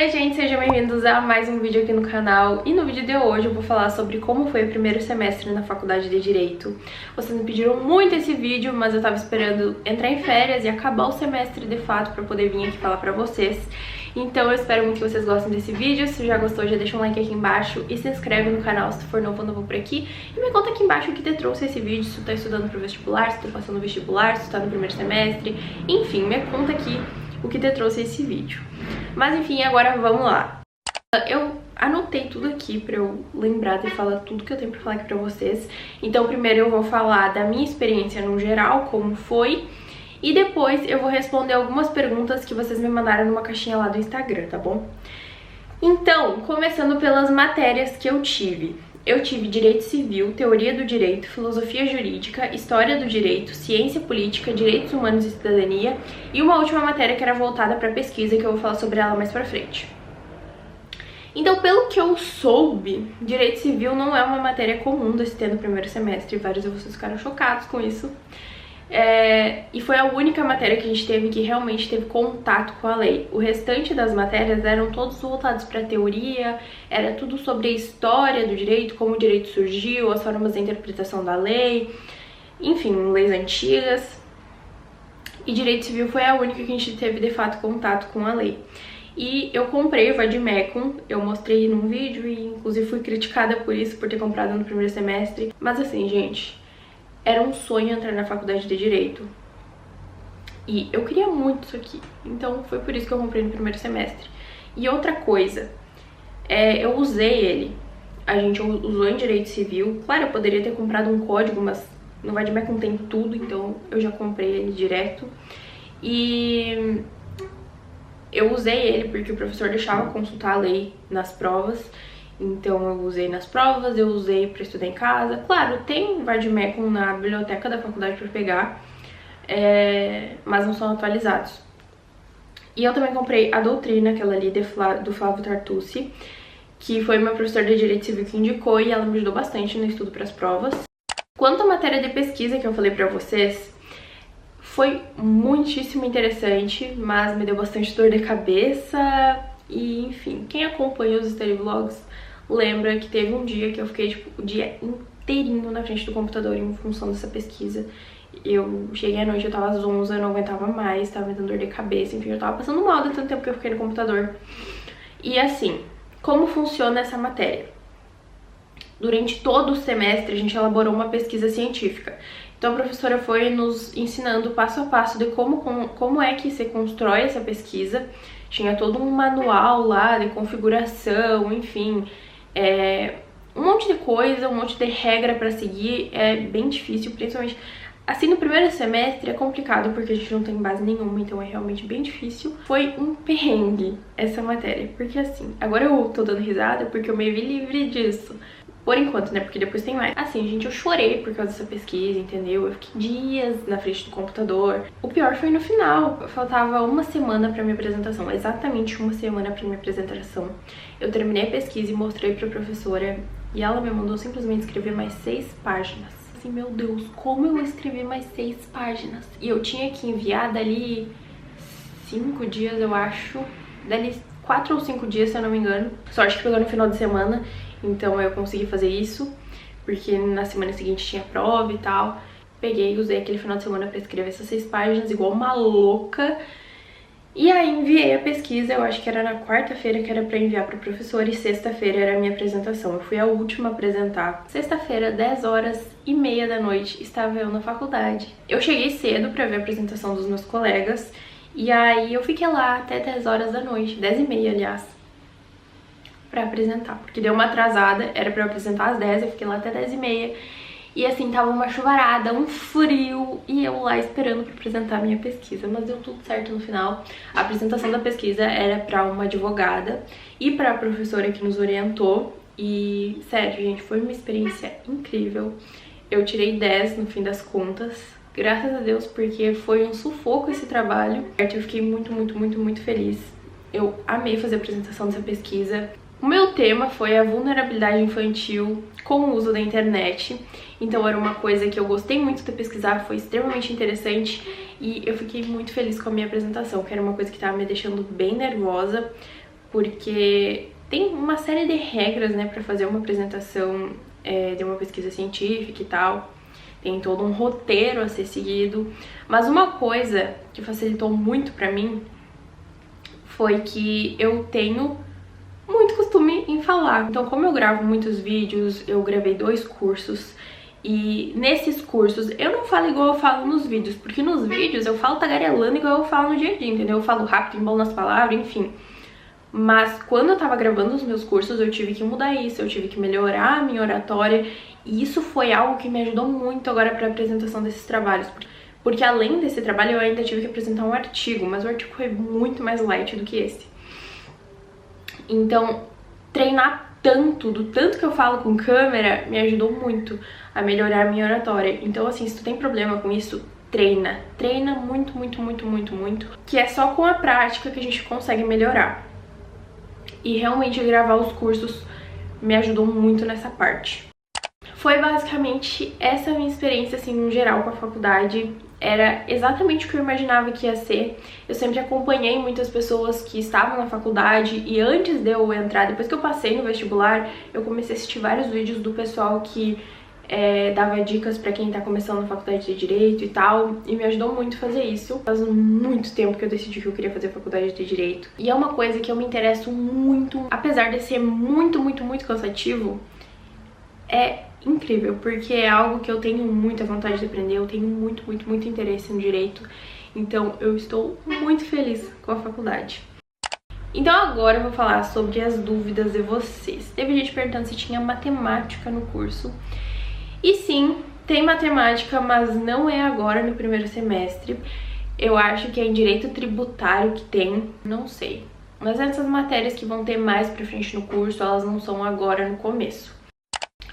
Oi gente, sejam bem-vindos a mais um vídeo aqui no canal. E no vídeo de hoje eu vou falar sobre como foi o primeiro semestre na faculdade de Direito. Vocês me pediram muito esse vídeo, mas eu tava esperando entrar em férias e acabar o semestre de fato pra poder vir aqui falar pra vocês. Então eu espero muito que vocês gostem desse vídeo. Se já gostou, já deixa um like aqui embaixo e se inscreve no canal se tu for novo por aqui. E me conta aqui embaixo o que te trouxe esse vídeo, se tu tá estudando pro vestibular, se tu tá passando no vestibular, se tu tá no primeiro semestre. Enfim, me conta aqui o que te trouxe esse vídeo. Mas enfim, agora vamos lá. Eu anotei tudo aqui pra eu lembrar de falar tudo que eu tenho pra falar aqui pra vocês. Então primeiro eu vou falar da minha experiência no geral, como foi. E depois eu vou responder algumas perguntas que vocês me mandaram numa caixinha lá do Instagram, tá bom? Então, começando pelas matérias que eu tive. Eu tive Direito Civil, Teoria do Direito, Filosofia Jurídica, História do Direito, Ciência Política, Direitos Humanos e Cidadania e uma última matéria que era voltada para pesquisa, que eu vou falar sobre ela mais pra frente. Então, pelo que eu soube, Direito Civil não é uma matéria comum de se ter no primeiro semestre, vários de vocês ficaram chocados com isso. E foi a única matéria que a gente teve que realmente teve contato com a lei. O restante das matérias eram todos voltados para teoria, era tudo sobre a história do direito, como o direito surgiu, as formas de interpretação da lei, enfim, leis antigas. E direito civil foi a única que a gente teve de fato contato com a lei. E eu comprei o Vademecum, eu mostrei num vídeo e inclusive fui criticada por isso, por ter comprado no primeiro semestre. Mas assim, gente, era um sonho entrar na faculdade de Direito. E eu queria muito isso aqui. Então foi por isso que eu comprei no primeiro semestre. E outra coisa, eu usei ele. A gente usou em Direito Civil. Claro, eu poderia ter comprado um código, mas no Vademecum tem tudo, então eu já comprei ele direto. E eu usei ele porque o professor deixava consultar a lei nas provas. Então eu usei nas provas, eu usei para estudar em casa. Claro, tem Vademecum na biblioteca da faculdade para pegar, mas não são atualizados. E eu também comprei a doutrina, aquela ali do Flávio Tartucci, que foi meu professor de Direito Civil que indicou e ela me ajudou bastante no estudo para as provas. Quanto à matéria de pesquisa que eu falei para vocês, foi muitíssimo interessante, mas me deu bastante dor de cabeça. E enfim, quem acompanha os study vlogs lembra que teve um dia que eu fiquei tipo o dia inteirinho na frente do computador em função dessa pesquisa. Eu cheguei à noite, eu tava às 11, eu não aguentava mais, tava me dando dor de cabeça, enfim, eu tava passando mal de tanto tempo que eu fiquei no computador. E assim, como funciona essa matéria? Durante todo o semestre a gente elaborou uma pesquisa científica. Então a professora foi nos ensinando passo a passo de como é que se constrói essa pesquisa. Tinha todo um manual lá de configuração, enfim, um monte de coisa, um monte de regra pra seguir. É bem difícil, principalmente assim no primeiro semestre é complicado porque a gente não tem base nenhuma, então é realmente bem difícil. Foi um perrengue essa matéria, porque assim, agora eu tô dando risada porque eu me vi livre disso. Por enquanto, né? Porque depois tem mais. Assim, gente, eu chorei por causa dessa pesquisa, entendeu? Eu fiquei dias na frente do computador. O pior foi no final. Faltava uma semana pra minha apresentação. Exatamente uma semana pra minha apresentação. Eu terminei a pesquisa e mostrei pra professora. E ela me mandou simplesmente escrever mais 6 páginas. Assim, meu Deus, como eu vou escrever mais 6 páginas? E eu tinha que enviar dali 5 dias, eu acho. Dali 4 ou 5 dias, se eu não me engano. Sorte que pegou no final de semana. Então eu consegui fazer isso, porque na semana seguinte tinha prova e tal. Peguei e usei aquele final de semana pra escrever essas 6 páginas, igual uma louca. E aí enviei a pesquisa, eu acho que era na quarta-feira que era pra enviar pro professor e sexta-feira era a minha apresentação. Eu fui a última a apresentar. Sexta-feira, 10h30 da noite, estava eu na faculdade. Eu cheguei cedo pra ver a apresentação dos meus colegas, e aí eu fiquei lá até 10h da noite, 10h30 aliás, pra apresentar, porque deu uma atrasada, era pra eu apresentar às 10, eu fiquei lá até 10h30, e assim, tava uma chuvarada, um frio, e eu lá esperando pra apresentar a minha pesquisa, mas deu tudo certo no final. A apresentação da pesquisa era pra uma advogada e pra professora que nos orientou, e sério, gente, foi uma experiência incrível. Eu tirei 10 no fim das contas, graças a Deus, porque foi um sufoco esse trabalho. Eu fiquei muito feliz. Eu amei fazer a apresentação dessa pesquisa. O meu tema foi a vulnerabilidade infantil com o uso da internet, então era uma coisa que eu gostei muito de pesquisar, foi extremamente interessante e eu fiquei muito feliz com a minha apresentação, que era uma coisa que estava me deixando bem nervosa, porque tem uma série de regras, né, para fazer uma apresentação de uma pesquisa científica e tal. Tem todo um roteiro a ser seguido. Mas uma coisa que facilitou muito pra mim foi que eu tenho muito costume em falar. Então, como eu gravo muitos vídeos, eu gravei 2 cursos. E nesses cursos eu não falo igual eu falo nos vídeos, porque nos vídeos eu falo tagarelando igual eu falo no dia a dia, entendeu? Eu falo rápido, embolo nas palavras, enfim. Mas quando eu tava gravando os meus cursos, eu tive que mudar isso, eu tive que melhorar a minha oratória. E isso foi algo que me ajudou muito agora pra apresentação desses trabalhos. Porque além desse trabalho, eu ainda tive que apresentar um artigo, mas o artigo foi muito mais light do que esse. Então, treinar tanto, do tanto que eu falo com câmera, me ajudou muito a melhorar a minha oratória. Então, assim, se tu tem problema com isso, treina. Treina muito, muito, muito, muito, muito. Que é só com a prática que a gente consegue melhorar. E realmente gravar os cursos me ajudou muito nessa parte. Foi basicamente essa minha experiência, assim, no geral com a faculdade. Era exatamente o que eu imaginava que ia ser. Eu sempre acompanhei muitas pessoas que estavam na faculdade e antes de eu entrar, depois que eu passei no vestibular, eu comecei a assistir vários vídeos do pessoal que dava dicas pra quem tá começando na faculdade de Direito e tal, e me ajudou muito a fazer isso. Faz muito tempo que eu decidi que eu queria fazer faculdade de Direito. E é uma coisa que eu me interesso muito, apesar de ser muito, muito, muito cansativo, é incrível, porque é algo que eu tenho muita vontade de aprender, eu tenho muito, muito, muito interesse no direito, então eu estou muito feliz com a faculdade. Então agora eu vou falar sobre as dúvidas de vocês. Teve gente perguntando se tinha matemática no curso, e sim, tem matemática, mas não é agora no primeiro semestre. Eu acho que é em direito tributário que tem, não sei. Mas essas matérias que vão ter mais pra frente no curso, elas não são agora no começo.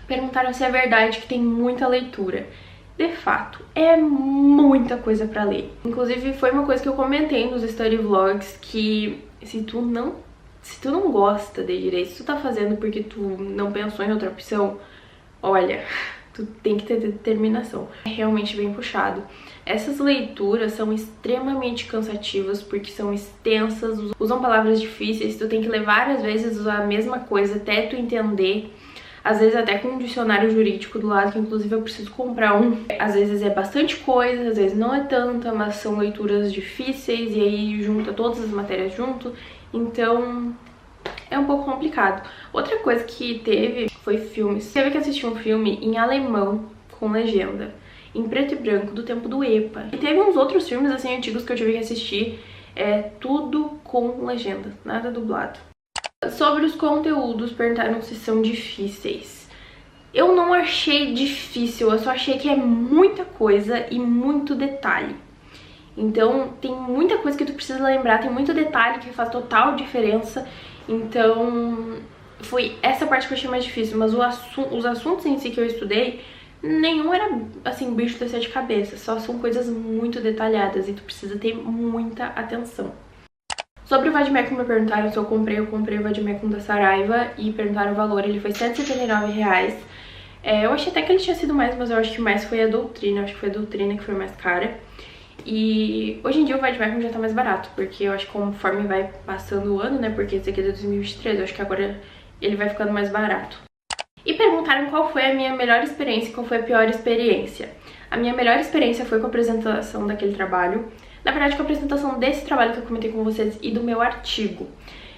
Perguntaram se é verdade que tem muita leitura. De fato, é muita coisa pra ler. Inclusive, foi uma coisa que eu comentei nos story vlogs, que se tu não gosta de direito, se tu tá fazendo porque tu não pensou em outra opção, olha, tu tem que ter determinação. É realmente bem puxado. Essas leituras são extremamente cansativas porque são extensas, usam palavras difíceis, tu tem que ler várias vezes a mesma coisa até tu entender. Às vezes até com um dicionário jurídico do lado, que inclusive eu preciso comprar um. Às vezes é bastante coisa, às vezes não é tanta, mas são leituras difíceis e aí junta todas as matérias junto, então é um pouco complicado. Outra coisa que teve foi filmes. Teve que assistir um filme em alemão com legenda, em preto e branco, do tempo do EPA. E teve uns outros filmes assim antigos que eu tive que assistir, tudo com legenda, nada dublado. Sobre os conteúdos, perguntaram se são difíceis. Eu não achei difícil, eu só achei que é muita coisa e muito detalhe. Então tem muita coisa que tu precisa lembrar, tem muito detalhe que faz total diferença. Então foi essa parte que eu achei mais difícil, mas os assuntos em si que eu estudei, nenhum era assim bicho de 7 cabeças, só são coisas muito detalhadas e tu precisa ter muita atenção. Sobre o Vademecum me perguntaram se eu comprei o Vademecum da Saraiva e perguntaram o valor, ele foi R$179. Eu achei até que ele tinha sido mais, mas eu acho que mais foi a Doutrina, acho que foi a Doutrina que foi mais cara. E hoje em dia o Vademecum já tá mais barato, porque eu acho que conforme vai passando o ano, né, porque esse aqui é de 2023, eu acho que agora ele vai ficando mais barato. E perguntaram qual foi a minha melhor experiência e qual foi a pior experiência. A minha melhor experiência foi com a apresentação daquele trabalho. Na verdade, com a apresentação desse trabalho que eu comentei com vocês e do meu artigo.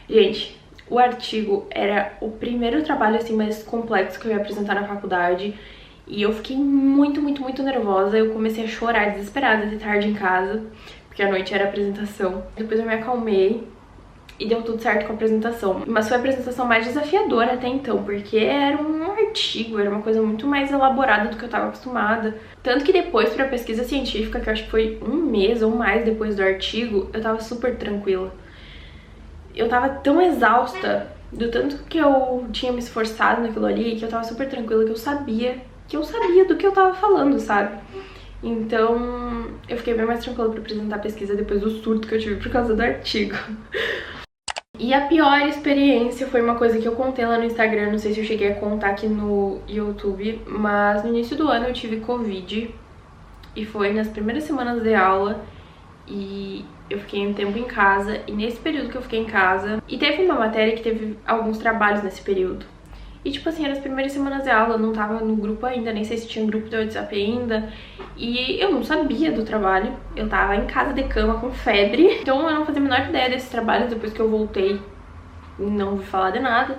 Gente, o artigo era o primeiro trabalho assim mais complexo que eu ia apresentar na faculdade. E eu fiquei muito, muito, muito nervosa. Eu comecei a chorar desesperada de tarde em casa, porque à noite era a apresentação. Depois eu me acalmei e deu tudo certo com a apresentação. Mas foi a apresentação mais desafiadora até então, porque era um artigo, era uma coisa muito mais elaborada do que eu tava acostumada. Tanto que depois, pra pesquisa científica, que eu acho que foi um mês ou mais depois do artigo, eu tava super tranquila. Eu tava tão exausta do tanto que eu tinha me esforçado naquilo ali, que eu tava super tranquila, que eu sabia do que eu tava falando, sabe? Então, eu fiquei bem mais tranquila pra apresentar a pesquisa depois do surto que eu tive por causa do artigo. E a pior experiência foi uma coisa que eu contei lá no Instagram, não sei se eu cheguei a contar aqui no YouTube, mas no início do ano eu tive Covid e foi nas primeiras semanas de aula e eu fiquei um tempo em casa, e nesse período que eu fiquei em casa, e teve uma matéria que teve alguns trabalhos nesse período. E tipo assim, eram as primeiras semanas de aula, eu não tava no grupo ainda, nem sei se tinha grupo de WhatsApp ainda. E eu não sabia do trabalho, eu tava em casa de cama com febre. Então eu não fazia a menor ideia desses trabalhos, depois que eu voltei não ouvi falar de nada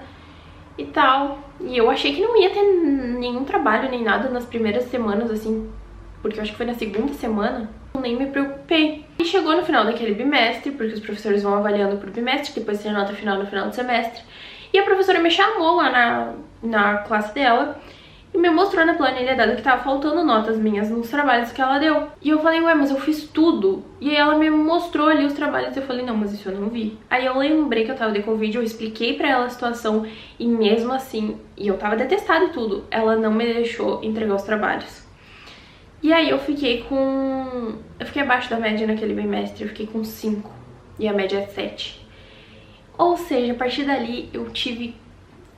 e tal. E eu achei que não ia ter nenhum trabalho nem nada nas primeiras semanas, assim, porque eu acho que foi na segunda semana. Eu nem me preocupei. E chegou no final daquele bimestre, porque os professores vão avaliando por bimestre, depois tem a nota final no final do semestre. E a professora me chamou lá na classe dela e me mostrou na planilha dela que tava faltando notas minhas nos trabalhos que ela deu. E eu falei, ué, mas eu fiz tudo. E aí ela me mostrou ali os trabalhos e eu falei, não, mas isso eu não vi. Aí eu lembrei que eu tava de Covid, eu expliquei pra ela a situação e mesmo assim, e eu tava detestada e tudo, ela não me deixou entregar os trabalhos. E aí eu fiquei abaixo da média naquele bimestre, eu fiquei com 5 e a média é 7. Ou seja, a partir dali eu tive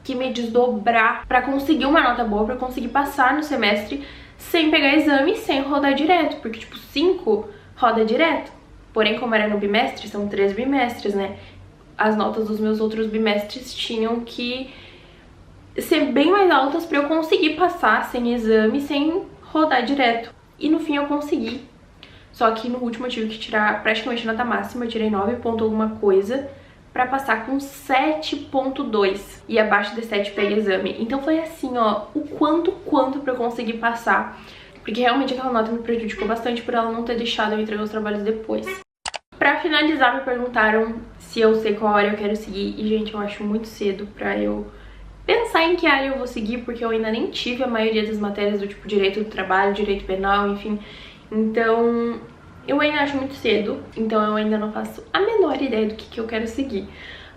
que me desdobrar pra conseguir uma nota boa, pra conseguir passar no semestre sem pegar exame, sem rodar direto, porque tipo 5 roda direto. Porém, como era no bimestre, são 3 bimestres, né? As notas dos meus outros bimestres tinham que ser bem mais altas pra eu conseguir passar sem exame, sem rodar direto. E no fim eu consegui. Só que no último eu tive que tirar praticamente nota máxima, eu tirei 9 ponto alguma coisa pra passar com 7.2 e abaixo de 7 pega exame. Então foi assim, ó, o quanto pra eu conseguir passar, porque realmente aquela nota me prejudicou bastante por ela não ter deixado eu entregar os trabalhos depois. Pra finalizar, me perguntaram se eu sei qual área eu quero seguir, e gente, eu acho muito cedo pra eu pensar em que área eu vou seguir, porque eu ainda nem tive a maioria das matérias do tipo direito do trabalho, direito penal, enfim. Então eu ainda acho muito cedo, então eu ainda não faço a menor ideia do que eu quero seguir.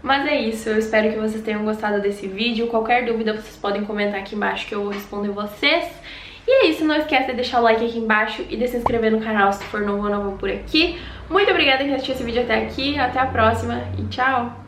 Mas é isso, eu espero que vocês tenham gostado desse vídeo. Qualquer dúvida vocês podem comentar aqui embaixo que eu vou responder vocês. E é isso, não esquece de deixar o like aqui embaixo e de se inscrever no canal se for novo ou nova por aqui. Muito obrigada por assistir esse vídeo até aqui, até a próxima e tchau!